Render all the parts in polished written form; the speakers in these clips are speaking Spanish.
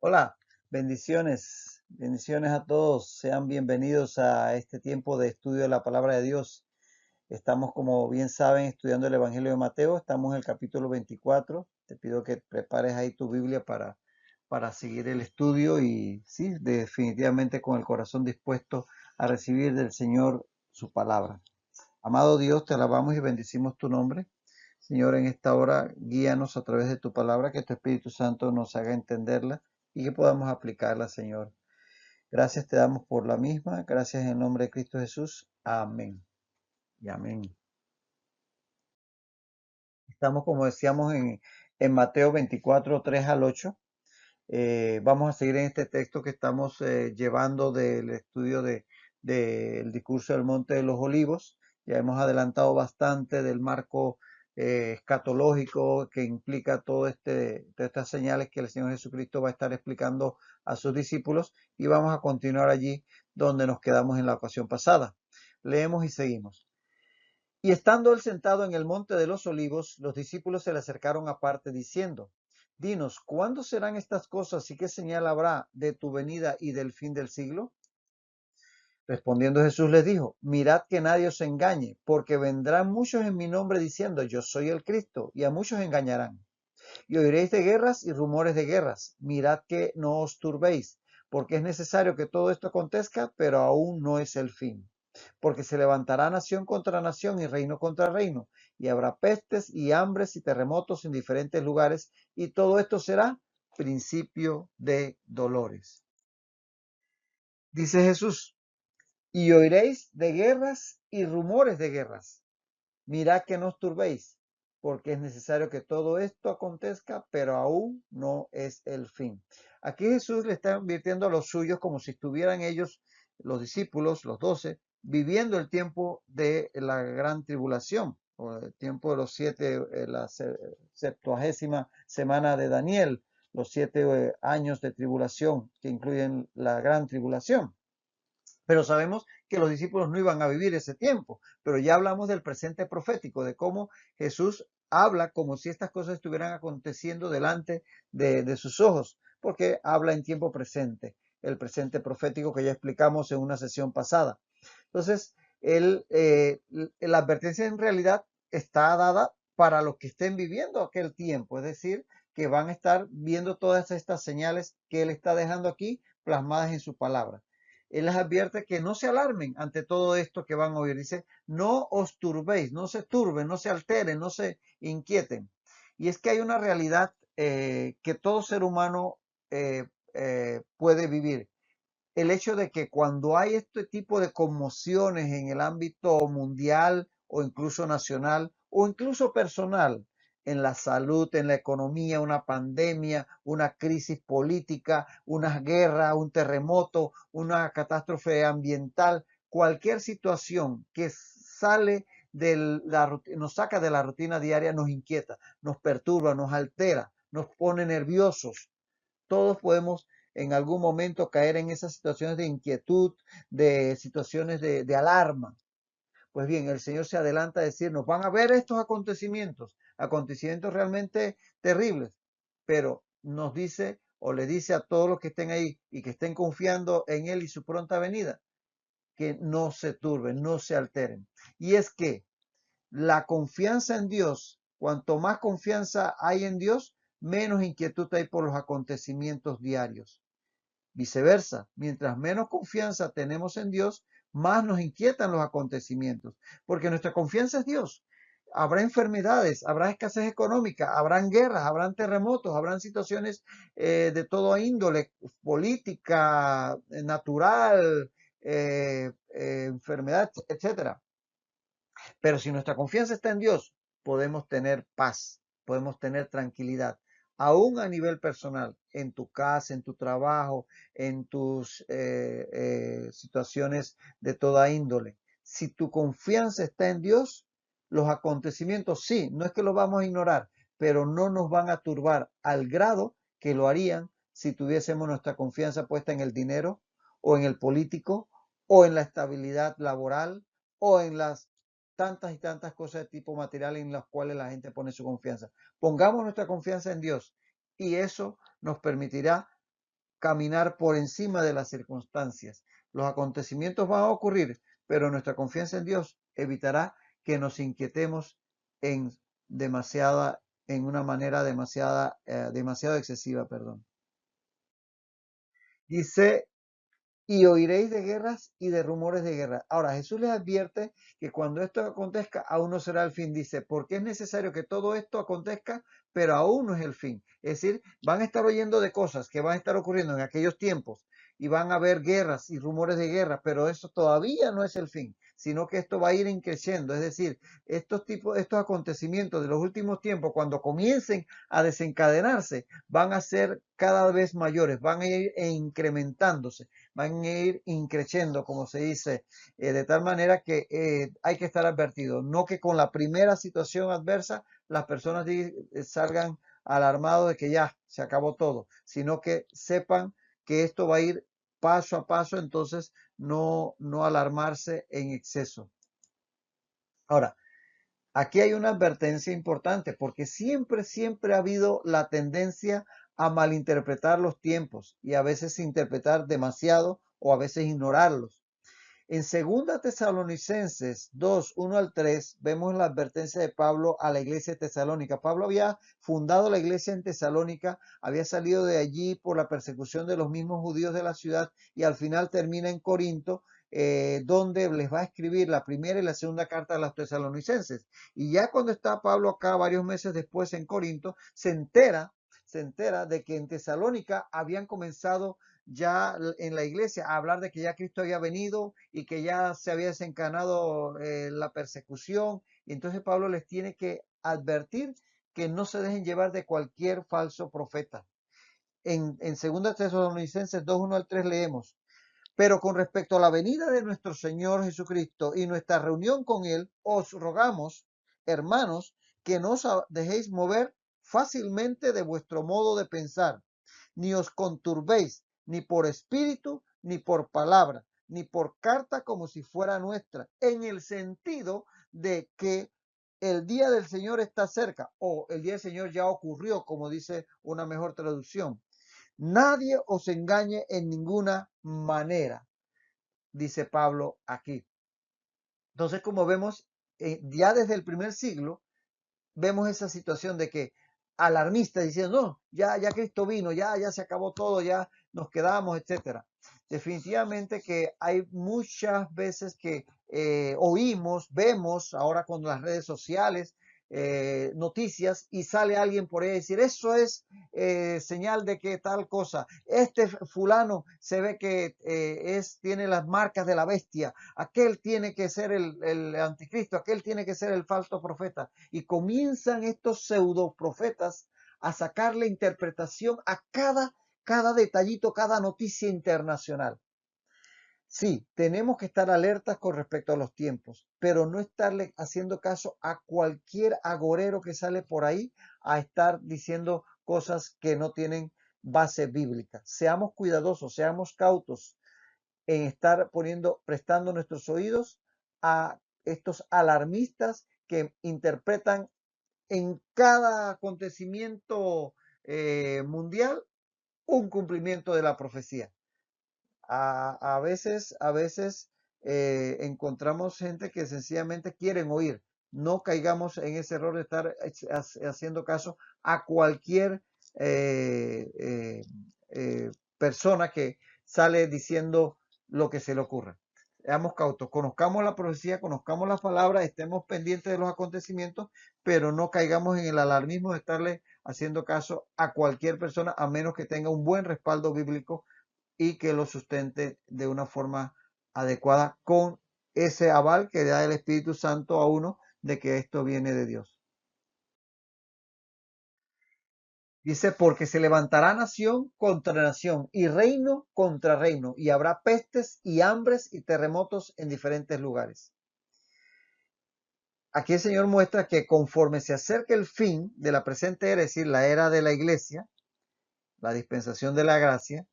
Hola, bendiciones, bendiciones a todos. Sean bienvenidos a este tiempo de estudio de la palabra de Dios. Estamos, como bien saben, estudiando el Evangelio de Mateo. Estamos en el capítulo 24. Te pido que prepares ahí tu Biblia para seguir el estudio y sí, definitivamente con el corazón dispuesto a recibir del Señor su palabra. Amado Dios, te alabamos y bendecimos tu nombre. Señor, en esta hora, guíanos a través de tu palabra, que tu Espíritu Santo nos haga entenderla y que podamos aplicarla, Señor. Gracias te damos por la misma. Gracias en el nombre de Cristo Jesús. Amén. Y amén. Estamos, como decíamos, en Mateo 24, 3 al 8. Vamos a seguir en este texto que estamos llevando del estudio del discurso del Monte de los Olivos. Ya hemos adelantado bastante del marco escatológico que implica todas estas señales que el Señor Jesucristo va a estar explicando a sus discípulos, y vamos a continuar allí donde nos quedamos en la ocasión pasada. Leemos y seguimos. Y estando él sentado en el monte de los olivos, los discípulos se le acercaron aparte diciendo: Dinos, ¿cuándo serán estas cosas y qué señal habrá de tu venida y del fin del siglo? Respondiendo Jesús les dijo: Mirad que nadie os engañe, porque vendrán muchos en mi nombre diciendo: Yo soy el Cristo, y a muchos engañarán. Y oiréis de guerras y rumores de guerras. Mirad que no os turbéis, porque es necesario que todo esto acontezca, pero aún no es el fin. Porque se levantará nación contra nación y reino contra reino, y habrá pestes y hambres y terremotos en diferentes lugares, y todo esto será principio de dolores. Dice Jesús: y oiréis de guerras y rumores de guerras. Mirad que no os turbéis, porque es necesario que todo esto acontezca, pero aún no es el fin. Aquí Jesús le está advirtiendo a los suyos como si estuvieran ellos, los discípulos, los 12, viviendo el tiempo de la gran tribulación, o el tiempo de los 7, la 70ª semana de Daniel, los 7 años de tribulación que incluyen la gran tribulación. Pero sabemos que los discípulos no iban a vivir ese tiempo, pero ya hablamos del presente profético, de cómo Jesús habla como si estas cosas estuvieran aconteciendo delante de sus ojos, porque habla en tiempo presente, el presente profético que ya explicamos en una sesión pasada. Entonces, la advertencia en realidad está dada para los que estén viviendo aquel tiempo, es decir, que van a estar viendo todas estas señales que él está dejando aquí plasmadas en su palabra. Él les advierte que no se alarmen ante todo esto que van a oír. Dice: no os turbéis, no se turben, no se alteren, no se inquieten. Y es que hay una realidad que todo ser humano puede vivir. El hecho de que cuando hay este tipo de conmociones en el ámbito mundial o incluso nacional o incluso personal, en la salud, en la economía, una pandemia, una crisis política, una guerra, un terremoto, una catástrofe ambiental, cualquier situación que sale nos saca de la rutina diaria, nos inquieta, nos perturba, nos altera, nos pone nerviosos. Todos podemos en algún momento caer en esas situaciones de inquietud, de situaciones de alarma. Pues bien, el Señor se adelanta a decirnos: van a ver estos acontecimientos realmente terribles, pero nos dice o le dice a todos los que estén ahí y que estén confiando en Él y su pronta venida, que no se turben, no se alteren. Y es que la confianza en Dios, cuanto más confianza hay en Dios, menos inquietud hay por los acontecimientos diarios. Viceversa, mientras menos confianza tenemos en Dios, más nos inquietan los acontecimientos, porque nuestra confianza es Dios. Habrá enfermedades, habrá escasez económica, habrán guerras, habrán terremotos, habrán situaciones de toda índole, política, natural, enfermedad, etcétera. Pero si nuestra confianza está en Dios, podemos tener paz, podemos tener tranquilidad, aún a nivel personal, en tu casa, en tu trabajo, en tus situaciones de toda índole. Si tu confianza está en Dios, los acontecimientos sí, no es que los vamos a ignorar, pero no nos van a turbar al grado que lo harían si tuviésemos nuestra confianza puesta en el dinero o en el político o en la estabilidad laboral o en las tantas y tantas cosas de tipo material en las cuales la gente pone su confianza. Pongamos nuestra confianza en Dios y eso nos permitirá caminar por encima de las circunstancias. Los acontecimientos van a ocurrir, pero nuestra confianza en Dios evitará que nos inquietemos en en una manera demasiado excesiva, perdón. Dice, y oiréis de guerras y de rumores de guerra. Ahora, Jesús les advierte que cuando esto acontezca, aún no será el fin. Dice, porque es necesario que todo esto acontezca, pero aún no es el fin. Es decir, van a estar oyendo de cosas que van a estar ocurriendo en aquellos tiempos y van a haber guerras y rumores de guerra, pero eso todavía no es el fin, sino que esto va a ir creciendo. Es decir, estos acontecimientos de los últimos tiempos, cuando comiencen a desencadenarse, van a ser cada vez mayores, van a ir incrementándose, van a ir increciendo, como se dice, de tal manera que hay que estar advertido. No que con la primera situación adversa las personas salgan alarmados de que ya se acabó todo, sino que sepan que esto va a ir paso a paso, entonces no alarmarse en exceso. Ahora, aquí hay una advertencia importante porque siempre ha habido la tendencia a malinterpretar los tiempos y a veces interpretar demasiado o a veces ignorarlos. En 2 Tesalonicenses 2, 1 al 3, vemos la advertencia de Pablo a la iglesia de Tesalónica. Pablo había fundado la iglesia en Tesalónica, había salido de allí por la persecución de los mismos judíos de la ciudad y al final termina en Corinto, donde les va a escribir la primera y la segunda carta a los tesalonicenses. Y ya cuando está Pablo acá, varios meses después en Corinto, se entera de que en Tesalónica habían comenzado ya en la iglesia a hablar de que ya Cristo había venido y que ya se había desencadenado la persecución. Y entonces Pablo les tiene que advertir que no se dejen llevar de cualquier falso profeta. En 2 Tesalonicenses 2, 1 al 3 leemos, pero con respecto a la venida de nuestro Señor Jesucristo y nuestra reunión con Él, os rogamos, hermanos, que no os dejéis mover fácilmente de vuestro modo de pensar, ni os conturbéis, ni por espíritu, ni por palabra, ni por carta como si fuera nuestra, en el sentido de que el día del Señor está cerca, o el día del Señor ya ocurrió, como dice una mejor traducción. Nadie os engañe en ninguna manera, dice Pablo aquí. Entonces, como vemos, ya desde el primer siglo, vemos esa situación de que alarmistas diciendo, no, ya Cristo vino, ya se acabó todo, ya nos quedamos, etcétera. Definitivamente que hay muchas veces que oímos, vemos ahora con las redes sociales, noticias y sale alguien por ahí a decir, eso es señal de que tal cosa, este fulano se ve que tiene las marcas de la bestia, aquel tiene que ser el anticristo, aquel tiene que ser el falso profeta. Y comienzan estos pseudo profetas a sacarle interpretación a cada detallito, cada noticia internacional. Sí, tenemos que estar alertas con respecto a los tiempos, pero no estarle haciendo caso a cualquier agorero que sale por ahí a estar diciendo cosas que no tienen base bíblica. Seamos cuidadosos, seamos cautos en estar prestando nuestros oídos a estos alarmistas que interpretan en cada acontecimiento mundial un cumplimiento de la profecía. A veces encontramos gente que sencillamente quieren oír. No caigamos en ese error de estar haciendo caso a cualquier persona que sale diciendo lo que se le ocurra. Seamos cautos, conozcamos la profecía, conozcamos las palabras, estemos pendientes de los acontecimientos, pero no caigamos en el alarmismo de estarle haciendo caso a cualquier persona, a menos que tenga un buen respaldo bíblico y que lo sustente de una forma adecuada con ese aval que da el Espíritu Santo a uno de que esto viene de Dios. Dice, porque se levantará nación contra nación y reino contra reino, y habrá pestes y hambres y terremotos en diferentes lugares. Aquí el Señor muestra que conforme se acerca el fin de la presente era, es decir, la era de la iglesia, la dispensación de la gracia,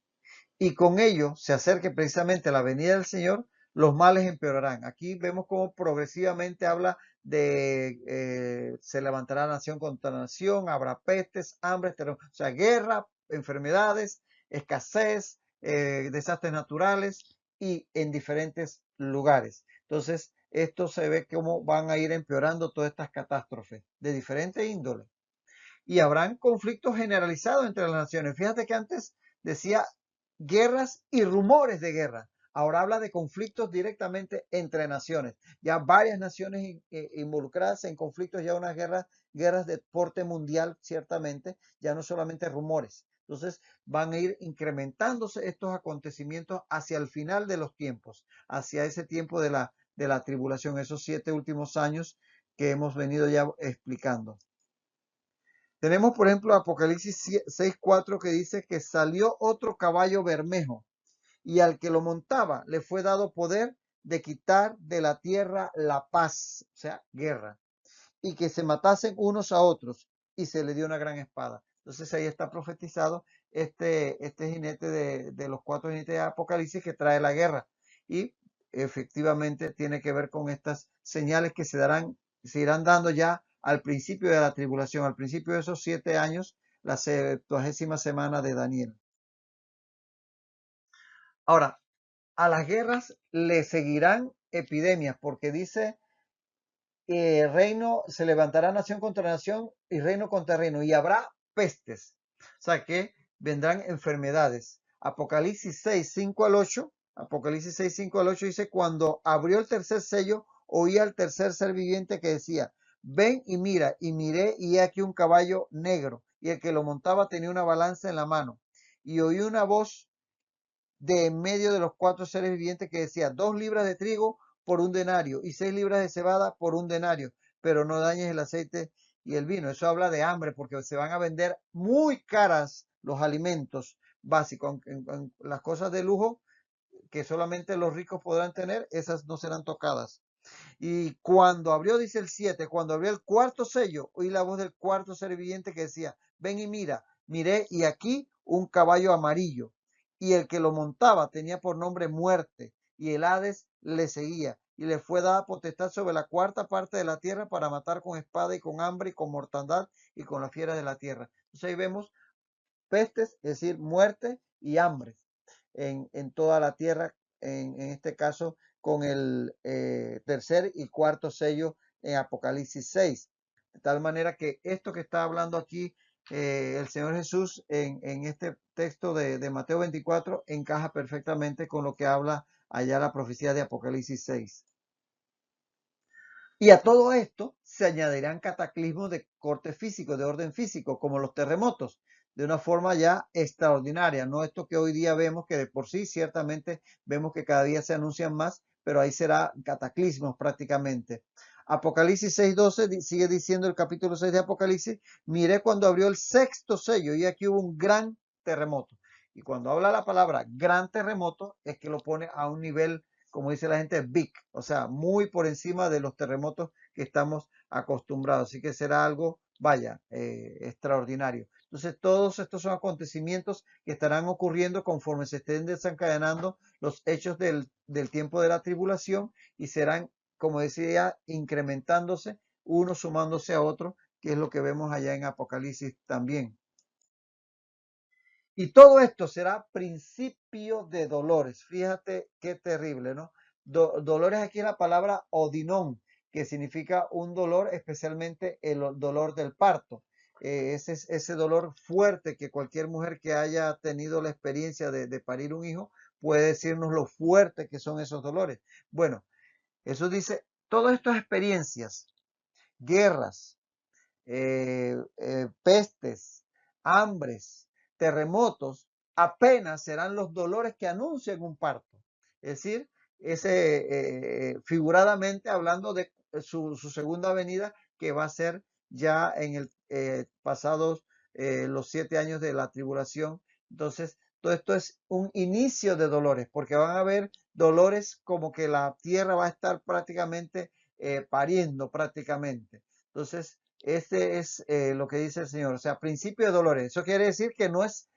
y con ello se acerque precisamente la venida del Señor, los males empeorarán. Aquí vemos cómo progresivamente habla de se levantará nación contra nación, habrá pestes, hambre, o sea, guerra, enfermedades, escasez, desastres naturales y en diferentes lugares. Entonces, esto se ve cómo van a ir empeorando todas estas catástrofes de diferente índole. Y habrán conflictos generalizados entre las naciones. Fíjate que antes decía guerras y rumores de guerra. Ahora habla de conflictos directamente entre naciones. Ya varias naciones involucradas en conflictos, ya unas guerras de porte mundial, ciertamente, ya no solamente rumores. Entonces van a ir incrementándose estos acontecimientos hacia el final de los tiempos, hacia ese tiempo de la tribulación, esos 7 últimos años que hemos venido ya explicando. Tenemos, por ejemplo, Apocalipsis 6:4 que dice que salió otro caballo bermejo y al que lo montaba le fue dado poder de quitar de la tierra la paz, o sea, guerra, y que se matasen unos a otros y se le dio una gran espada. Entonces ahí está profetizado este jinete de los 4 jinetes de Apocalipsis que trae la guerra y efectivamente tiene que ver con estas señales que se irán dando ya al principio de la tribulación, al principio de esos 7 años, la 70ª semana de Daniel. Ahora, a las guerras le seguirán epidemias, porque dice, reino, se levantará nación contra nación y reino contra reino, y habrá pestes. O sea que vendrán enfermedades. Apocalipsis 6, 5 al 8, Apocalipsis 6, 5 al 8 dice, cuando abrió el tercer sello, oí al tercer ser viviente que decía, ven y mira, y miré, y he aquí un caballo negro, y el que lo montaba tenía una balanza en la mano. Y oí una voz de en medio de los 4 seres vivientes que decía 2 libras de trigo por un denario y 6 libras de cebada por un denario, pero no dañes el aceite y el vino. Eso habla de hambre porque se van a vender muy caras los alimentos básicos, en las cosas de lujo que solamente los ricos podrán tener, esas no serán tocadas. Y cuando abrió, dice el 7, cuando abrió el cuarto sello, oí la voz del cuarto ser viviente que decía, ven y mira, miré y aquí un caballo amarillo. Y el que lo montaba tenía por nombre Muerte, y el Hades le seguía, y le fue dada potestad sobre la cuarta parte de la tierra para matar con espada y con hambre y con mortandad y con las fieras de la tierra. Entonces ahí vemos pestes, es decir, muerte y hambre en toda la tierra, en este caso con el tercer y cuarto sello en Apocalipsis 6. De tal manera que esto que está hablando aquí el Señor Jesús en este texto de Mateo 24 encaja perfectamente con lo que habla allá la profecía de Apocalipsis 6. Y a todo esto se añadirán cataclismos de corte físico, de orden físico, como los terremotos, de una forma ya extraordinaria. No esto que hoy día vemos, que de por sí ciertamente vemos que cada día se anuncian más, pero ahí será cataclismos prácticamente. Apocalipsis 6:12 sigue diciendo el capítulo 6 de Apocalipsis, miré cuando abrió el sexto sello y aquí hubo un gran terremoto. Y cuando habla la palabra gran terremoto es que lo pone a un nivel, como dice la gente, big, o sea, muy por encima de los terremotos que estamos acostumbrados. Así que será algo, vaya, extraordinario. Entonces, todos estos son acontecimientos que estarán ocurriendo conforme se estén desencadenando los hechos del tiempo de la tribulación y serán, como decía, incrementándose, uno sumándose a otro, que es lo que vemos allá en Apocalipsis también. Y todo esto será principio de dolores. Fíjate qué terrible, ¿no? Dolores aquí es la palabra odinón, que significa un dolor, especialmente el dolor del parto. Ese dolor fuerte que cualquier mujer que haya tenido la experiencia de parir un hijo puede decirnos lo fuerte que son esos dolores. Bueno, eso dice, todas estas experiencias, guerras, pestes, hambres, terremotos, apenas serán los dolores que anuncian un parto. Es decir, figuradamente hablando de su segunda venida, que va a ser ya en el pasados los 7 años de la tribulación. Entonces, todo esto es un inicio de dolores, porque van a haber dolores como que la tierra va a estar prácticamente pariendo prácticamente. Entonces, este es lo que dice el Señor, o sea, principio de dolores. Eso quiere decir que no es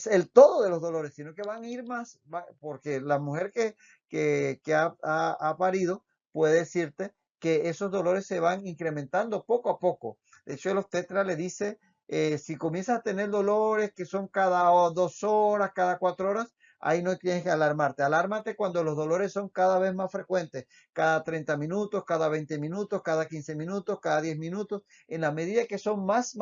el todo de los dolores, sino que van a ir más, porque la mujer ha parido, puede decirte que esos dolores se van incrementando poco a poco. De hecho, el obstetra le dice, si comienzas a tener dolores que son cada 2 horas, cada 4 horas, ahí no tienes que alarmarte. Alármate cuando los dolores son cada vez más frecuentes, cada 30 minutos, cada 20 minutos, cada 15 minutos, cada 10 minutos. En la medida que son más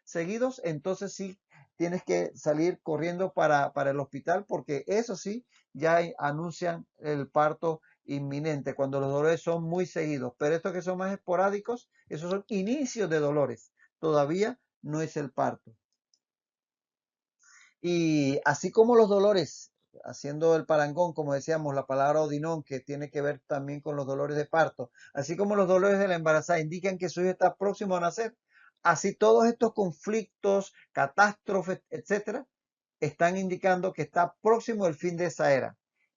seguidos, entonces sí tienes que salir corriendo para el hospital, porque eso sí, ya anuncian el parto inminente, cuando los dolores son muy seguidos. Pero estos que son más esporádicos, esos son inicios de dolores. Todavía no es el parto. Y así como los dolores, haciendo el parangón, como decíamos, la palabra odinón, que tiene que ver también con los dolores de parto, así como los dolores de la embarazada indican que su hijo está próximo a nacer, así todos estos conflictos, catástrofes, etcétera, están indicando que está próximo el fin de esa era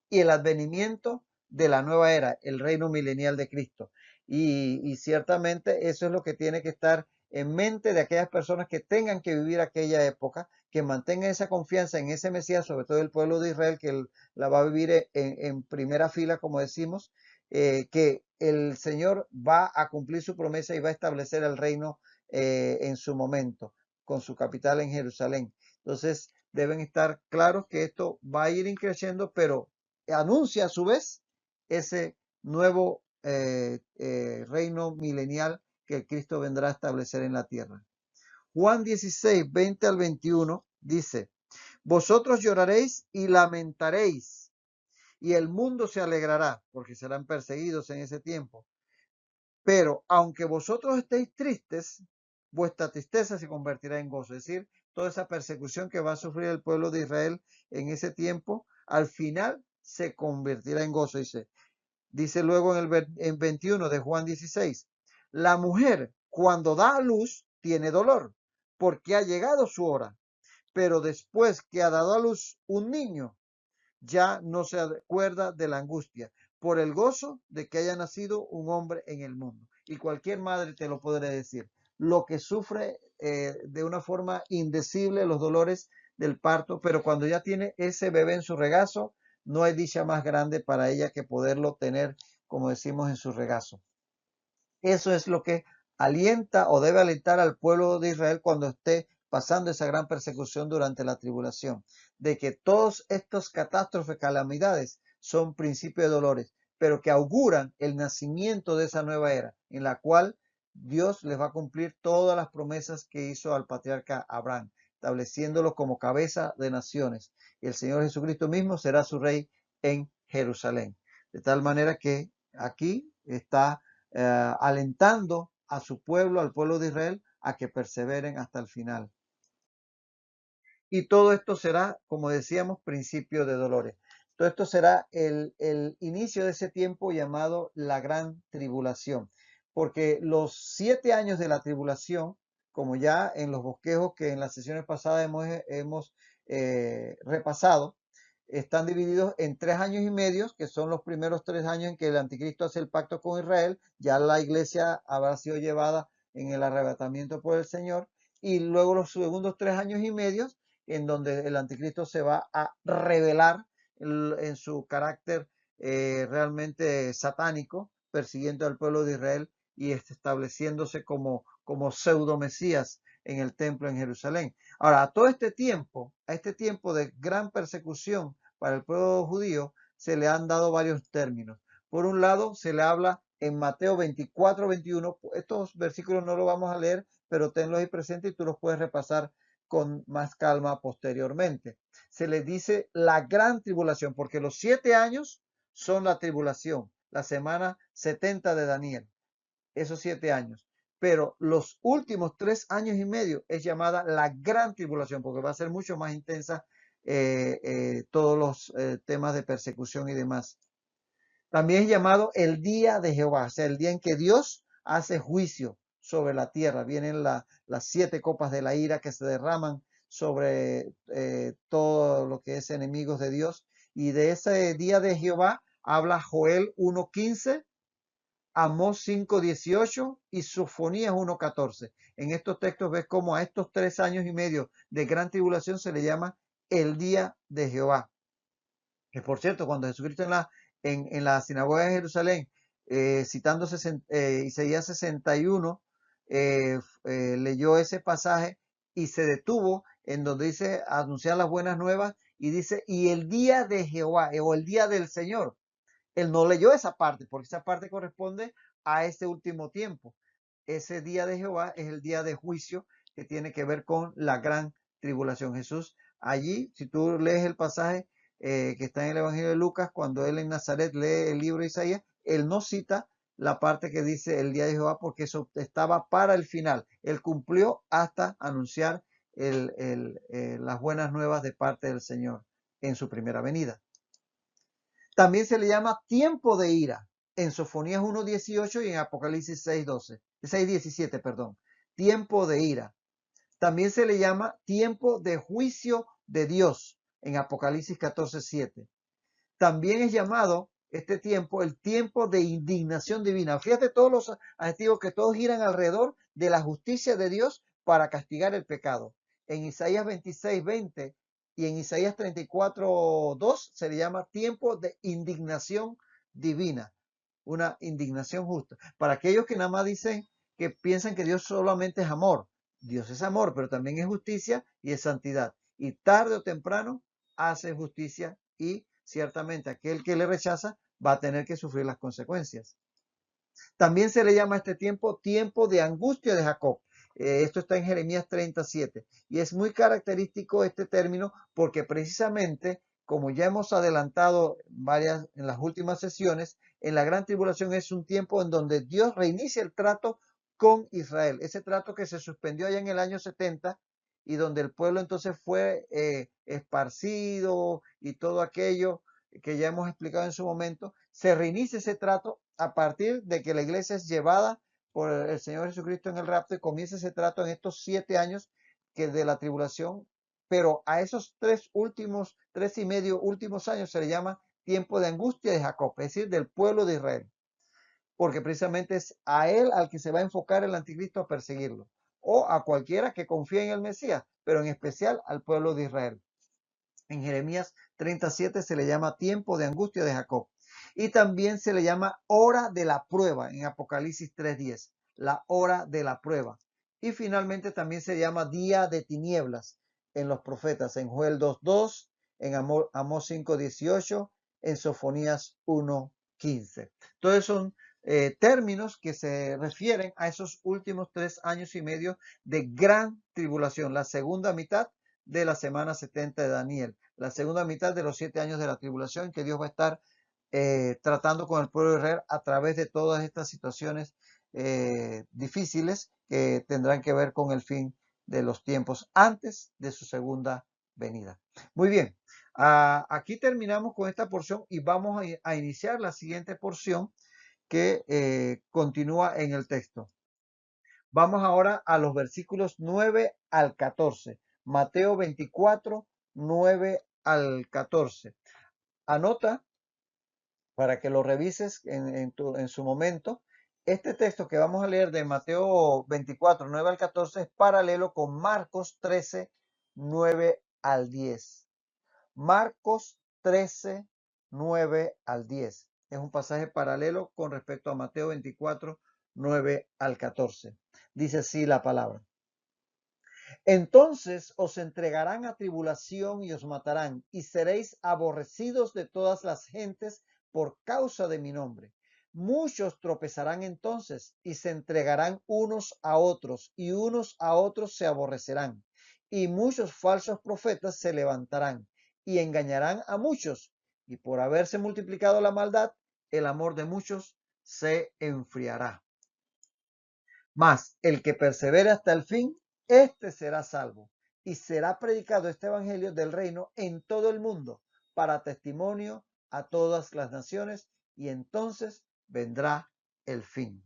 y el advenimiento de la nueva era, el reino milenial de Cristo. Y ciertamente eso es lo que tiene que estar en mente de aquellas personas que tengan que vivir aquella época, que mantengan esa confianza en ese Mesías, sobre todo el pueblo de Israel, que la va a vivir en primera fila, como decimos, que el Señor va a cumplir su promesa y va a establecer el reino en su momento, con su capital en Jerusalén. Entonces, deben estar claros que esto va a ir creciendo, pero anuncia a su vez ese nuevo reino milenial que Cristo vendrá a establecer en la tierra. Juan 16, 20 al 21 dice, vosotros lloraréis y lamentaréis, y el mundo se alegrará, porque serán perseguidos en ese tiempo. Pero aunque vosotros estéis tristes, vuestra tristeza se convertirá en gozo. Es decir, toda esa persecución que va a sufrir el pueblo de Israel en ese tiempo, al final se convertirá en gozo. Dice luego en 21 de Juan 16, la mujer cuando da a luz tiene dolor, porque ha llegado su hora. Pero después que ha dado a luz un niño, ya no se acuerda de la angustia por el gozo de que haya nacido un hombre en el mundo. Y cualquier madre te lo podrá decir. Lo que sufre de una forma indecible los dolores del parto, pero cuando ya tiene ese bebé en su regazo, no hay dicha más grande para ella que poderlo tener, como decimos, en su regazo. Eso es lo que alienta o debe alentar al pueblo de Israel cuando esté pasando esa gran persecución durante la tribulación, de que todos estos catástrofes, calamidades, son principios de dolores, pero que auguran el nacimiento de esa nueva era, en la cual Dios les va a cumplir todas las promesas que hizo al patriarca Abraham, estableciéndolo como cabeza de naciones. Y el Señor Jesucristo mismo será su rey en Jerusalén. De tal manera que aquí está alentando a su pueblo, al pueblo de Israel, a que perseveren hasta el final. Y todo esto será, como decíamos, principio de dolores. Todo esto será el inicio de ese tiempo llamado la gran tribulación, porque los 7 años de la tribulación, como ya en los bosquejos que en las sesiones pasadas hemos repasado, están divididos en 3 años y medio, que son los primeros 3 años en que el anticristo hace el pacto con Israel, ya la iglesia habrá sido llevada en el arrebatamiento por el Señor, y luego los segundos 3 años y medio en donde el anticristo se va a revelar en su carácter realmente satánico, persiguiendo al pueblo de Israel y estableciéndose como pseudo mesías en el templo en Jerusalén. Ahora, a todo este tiempo, a este tiempo de gran persecución para el pueblo judío, se le han dado varios términos. Por un lado, se le habla en Mateo 24, 21. Estos versículos no los vamos a leer, pero tenlos ahí presentes y tú los puedes repasar con más calma posteriormente. Se le dice la gran tribulación, porque los 7 años son la tribulación, la semana 70 de Daniel, esos 7 años. Pero los últimos 3 años y medio es llamada la gran tribulación, porque va a ser mucho más intensa todos los temas de persecución y demás. También es llamado el día de Jehová, o sea, el día en que Dios hace juicio sobre la tierra. Vienen las 7 copas de la ira que se derraman sobre todo lo que es enemigos de Dios. Y de ese día de Jehová habla Joel 1:15, Amós 5:18 y Sofonías 1:14. En estos textos ves cómo a estos 3 años y medio de gran tribulación se le llama el día de Jehová. Que por cierto, cuando Jesucristo en la sinagoga de Jerusalén, citando Isaías 61, leyó ese pasaje y se detuvo en donde dice anunciar las buenas nuevas y dice, y el día de Jehová, o el día del Señor. Él no leyó esa parte, porque esa parte corresponde a ese último tiempo. Ese día de Jehová es el día de juicio que tiene que ver con la gran tribulación. Jesús, allí, si tú lees el pasaje que está en el Evangelio de Lucas, cuando él en Nazaret lee el libro de Isaías, él no cita la parte que dice el día de Jehová porque eso estaba para el final. Él cumplió hasta anunciar las buenas nuevas de parte del Señor en su primera venida. También se le llama tiempo de ira en Sofonías 1:18 y en Apocalipsis 6:17, perdón. Tiempo de ira. También se le llama tiempo de juicio de Dios en Apocalipsis 14:7. También es llamado este tiempo el tiempo de indignación divina. Fíjate todos los adjetivos que todos giran alrededor de la justicia de Dios para castigar el pecado. En Isaías 26:20 y en Isaías 34:2 se le llama tiempo de indignación divina, una indignación justa. Para aquellos que nada más dicen que piensan que Dios solamente es amor, Dios es amor, pero también es justicia y es santidad. Y tarde o temprano hace justicia y ciertamente aquel que le rechaza va a tener que sufrir las consecuencias. También se le llama a este tiempo tiempo de angustia de Jacob. Esto está en Jeremías 37 y es muy característico este término porque precisamente, como ya hemos adelantado en las últimas sesiones, en la gran tribulación es un tiempo en donde Dios reinicia el trato con Israel, ese trato que se suspendió allá en el año 70 y donde el pueblo entonces fue esparcido y todo aquello que ya hemos explicado en su momento, se reinicia ese trato a partir de que la iglesia es llevada por el Señor Jesucristo en el rapto y comienza ese trato en estos 7 años que de la tribulación, pero a esos 3 y medio últimos años se le llama tiempo de angustia de Jacob, es decir, del pueblo de Israel, porque precisamente es a él al que se va a enfocar el anticristo a perseguirlo, o a cualquiera que confíe en el Mesías, pero en especial al pueblo de Israel. En Jeremías 37 se le llama tiempo de angustia de Jacob. Y también se le llama hora de la prueba en Apocalipsis 3:10, la hora de la prueba. Y finalmente también se llama día de tinieblas en los profetas, en Joel 2:2, en Amós 5:18, en Sofonías 1:15. Todos son términos que se refieren a esos últimos 3 años y medio de gran tribulación, la segunda mitad de la semana 70 de Daniel, la segunda mitad de los 7 años de la tribulación que Dios va a estar tratando con el pueblo de Israel a través de todas estas situaciones difíciles que tendrán que ver con el fin de los tiempos antes de su segunda venida. Muy bien, aquí terminamos con esta porción y vamos a iniciar la siguiente porción que continúa en el texto. Vamos ahora a los versículos 9 al 14. Mateo 24, 9 al 14. Anota para que lo revises en su momento. Este texto que vamos a leer de Mateo 24, 9 al 14 es paralelo con Marcos 13, 9 al 10. Marcos 13, 9 al 10. Es un pasaje paralelo con respecto a Mateo 24, 9 al 14. Dice así la palabra. Entonces os entregarán a tribulación y os matarán, y seréis aborrecidos de todas las gentes por causa de mi nombre. Muchos tropezarán entonces y se entregarán unos a otros, y unos a otros se aborrecerán. Y muchos falsos profetas se levantarán y engañarán a muchos. Y por haberse multiplicado la maldad, el amor de muchos se enfriará. Mas el que persevere hasta el fin, este será salvo. Y será predicado este evangelio del reino en todo el mundo para testimonio a todas las naciones, y entonces vendrá el fin.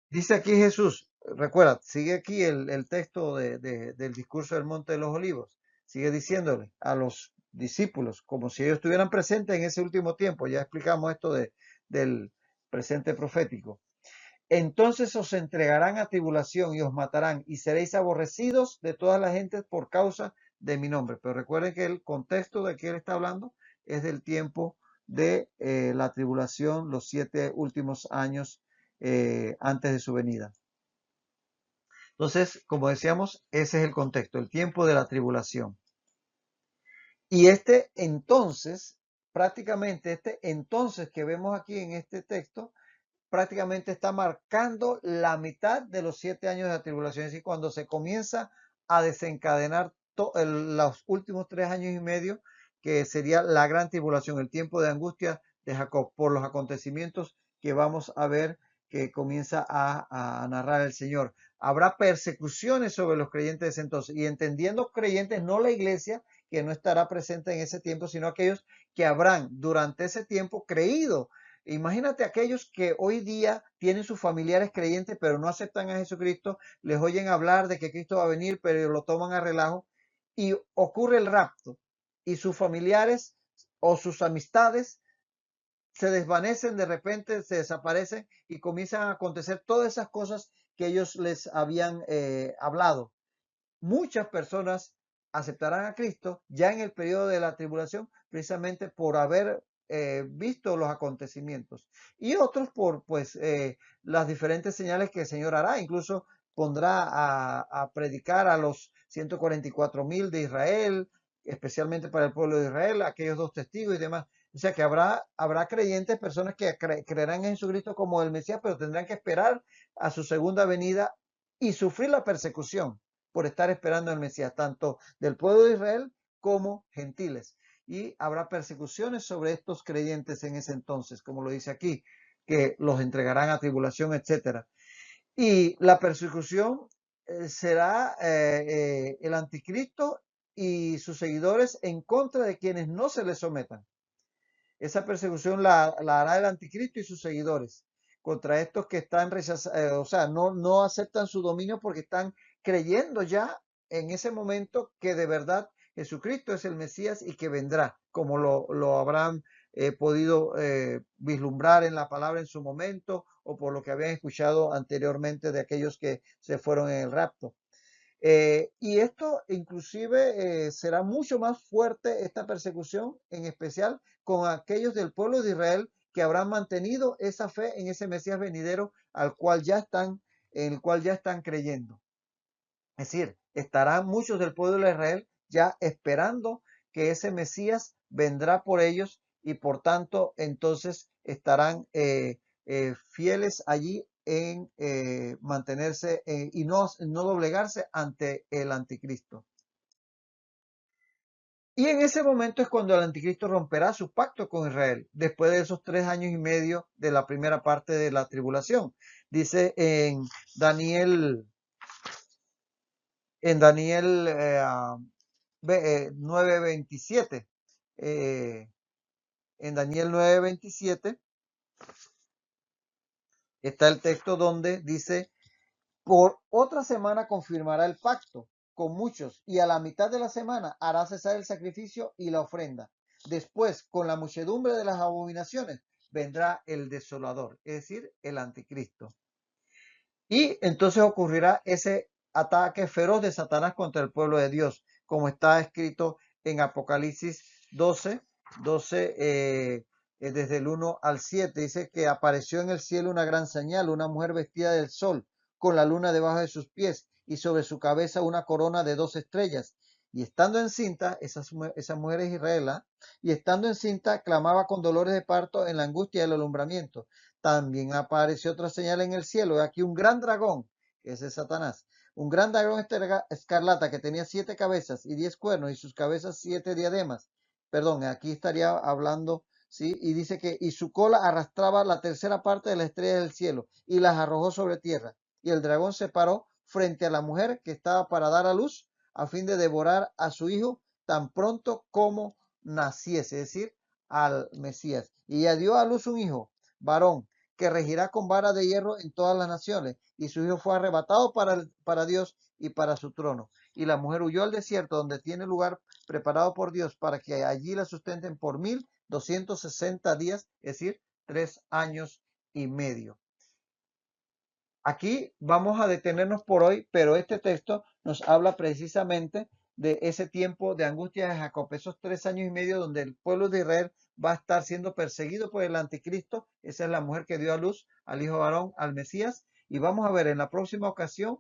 Dice aquí Jesús, recuerda, sigue aquí el texto del discurso del Monte de los Olivos, sigue diciéndole a los discípulos, como si ellos estuvieran presentes en ese último tiempo. Ya explicamos esto del presente profético. Entonces os entregarán a tribulación y os matarán, y seréis aborrecidos de todas las gentes por causa de mi nombre. Pero recuerden que el contexto de que él está hablando es del tiempo de la tribulación, los 7 últimos años antes de su venida. Entonces, como decíamos, ese es el contexto, el tiempo de la tribulación. Y prácticamente este entonces que vemos aquí en este texto, prácticamente está marcando la mitad de los 7 años de la tribulación. Es decir, cuando se comienza a desencadenar los últimos 3 años y medio, que sería la gran tribulación, el tiempo de angustia de Jacob, por los acontecimientos que vamos a ver que comienza a narrar el Señor. Habrá persecuciones sobre los creyentes de ese entonces, y entendiendo creyentes, no la iglesia, que no estará presente en ese tiempo, sino aquellos que habrán durante ese tiempo creído. Imagínate aquellos que hoy día tienen sus familiares creyentes, pero no aceptan a Jesucristo, les oyen hablar de que Cristo va a venir, pero lo toman a relajo, y ocurre el rapto, y sus familiares o sus amistades se desvanecen, de repente se desaparecen y comienzan a acontecer todas esas cosas que ellos les habían hablado. Muchas personas aceptarán a Cristo ya en el periodo de la tribulación, precisamente por haber visto los acontecimientos, y otros por las diferentes señales que el Señor hará. Incluso pondrá a predicar a los 144,000 de Israel, especialmente para el pueblo de Israel, aquellos 2 testigos y demás. O sea que habrá creyentes, personas que creerán en Jesucristo como el Mesías, pero tendrán que esperar a su segunda venida y sufrir la persecución por estar esperando al Mesías, tanto del pueblo de Israel como gentiles. Y habrá persecuciones sobre estos creyentes en ese entonces, como lo dice aquí, que los entregarán a tribulación, etcétera. Y la persecución será el anticristo y sus seguidores en contra de quienes no se les sometan. Esa persecución la hará el anticristo y sus seguidores contra estos que están rechazando, o sea, no aceptan su dominio porque están creyendo ya en ese momento que de verdad Jesucristo es el Mesías y que vendrá, como lo habrán podido vislumbrar en la palabra en su momento, o por lo que habían escuchado anteriormente de aquellos que se fueron en el rapto. Y esto inclusive será mucho más fuerte, esta persecución, en especial con aquellos del pueblo de Israel que habrán mantenido esa fe en ese Mesías venidero en el cual ya están creyendo. Es decir, estarán muchos del pueblo de Israel ya esperando que ese Mesías vendrá por ellos, y por tanto entonces estarán fieles allí en mantenerse y no doblegarse ante el anticristo. Y en ese momento es cuando el anticristo romperá su pacto con Israel, después de esos 3 años y medio de la primera parte de la tribulación. Dice Daniel, en Daniel 9:27, en Daniel 9:27 está el texto donde dice: por otra semana confirmará el pacto con muchos, y a la mitad de la semana hará cesar el sacrificio y la ofrenda. Después, con la muchedumbre de las abominaciones, vendrá el desolador, es decir, el anticristo. Y entonces ocurrirá ese ataque feroz de Satanás contra el pueblo de Dios, como está escrito en Apocalipsis 12, desde el 1 al 7. Dice que apareció en el cielo una gran señal, una mujer vestida del sol, con la luna debajo de sus pies, y sobre su cabeza una corona de 2 estrellas. Y estando encinta, esa mujer es Israel, y estando encinta, clamaba con dolores de parto en la angustia del alumbramiento. También apareció otra señal en el cielo, aquí un gran dragón, que ese es Satanás, un gran dragón escarlata que tenía 7 cabezas y 10 cuernos, y sus cabezas 7 diademas. Perdón, aquí estaría hablando, ¿sí? Y dice que, y su cola arrastraba la tercera parte de las estrellas del cielo y las arrojó sobre tierra. Y el dragón se paró frente a la mujer que estaba para dar a luz, a fin de devorar a su hijo tan pronto como naciese, es decir, al Mesías. Y ella dio a luz un hijo varón, que regirá con vara de hierro en todas las naciones, y su hijo fue arrebatado para Dios y para su trono. Y la mujer huyó al desierto, donde tiene lugar preparado por Dios, para que allí la sustenten por 1260 días, es decir, 3 años y medio. Aquí vamos a detenernos por hoy, pero este texto nos habla precisamente de ese tiempo de angustia de Jacob, esos 3 años y medio donde el pueblo de Israel va a estar siendo perseguido por el anticristo. Esa es la mujer que dio a luz al hijo varón, al Mesías. Y vamos a ver en la próxima ocasión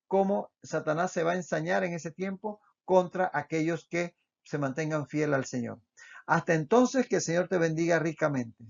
cómo Satanás se va a ensañar en ese tiempo contra aquellos que se mantengan fiel al Señor. Hasta entonces, que el Señor te bendiga ricamente.